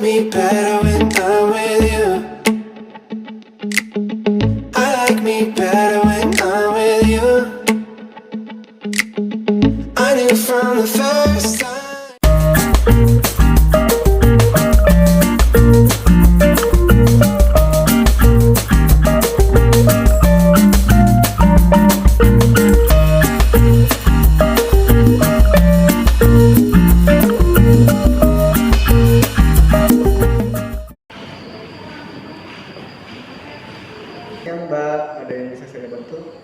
me better when I'm with you. I like me better when I'm with you. I knew from the first time. Ya Mbak, ada yang bisa saya bantu?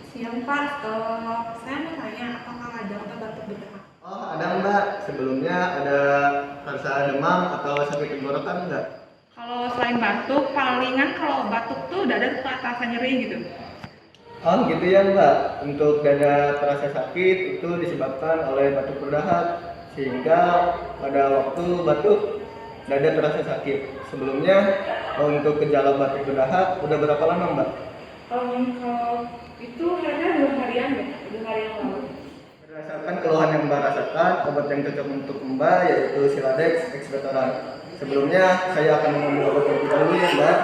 Siang Pak, saya mau tanya apakah ada obat batuk berdarah? Oh ada Mbak, sebelumnya ada rasa demam atau sakit tenggorokan enggak? Kalau selain batuk, palingan kalau batuk tuh dada tuh terasa nyeri gitu. Oh gitu ya Mbak, untuk dada terasa sakit itu disebabkan oleh batuk berdahak, sehingga pada waktu batuk dada terasa sakit. Sebelumnya untuk gejala batuk berdahak udah berapa lama Mbak? Kalau itu kayaknya 2 harian ya, 2 hari yang lalu. Berdasarkan keluhan yang Mbak rasakan, obat yang cocok untuk Mbak yaitu Siladex Expectorant. Sebelumnya saya akan mengambil obat terlebih dahulu ya Mbak.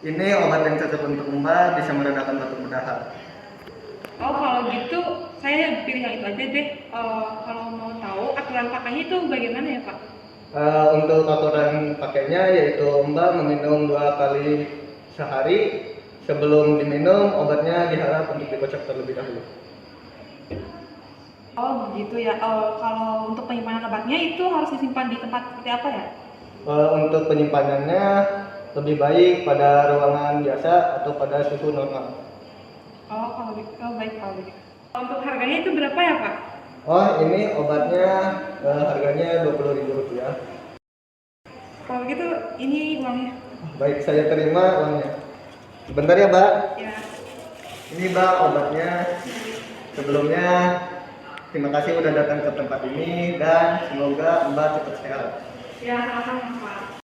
Ini obat yang cocok untuk Mbak, bisa meredakan batuk berdahak. Oh kalau gitu saya pilih yang itu aja deh. Kalau mau tahu aturan pakainya itu bagaimana ya Pak? Untuk aturan pakainya yaitu Mbak meminum 2 kali sehari. Sebelum diminum obatnya diharap untuk dikocok terlebih dahulu. Oh begitu ya. Kalau untuk penyimpanan obatnya itu harus disimpan di tempat seperti apa ya? Untuk penyimpanannya lebih baik pada ruangan biasa atau pada suhu normal. Oh kalau gitu, baik kalau gitu. Untuk harganya itu berapa ya Pak? Oh ini obatnya harganya Rp20.000. Kalau gitu ini uangnya. Baik, saya terima uangnya. Sebentar ya Mbak. Ya. Ini Mbak obatnya. Sebelumnya terima kasih udah datang ke tempat ini dan semoga Mbak cepat sehat. Ya sama-sama Pak.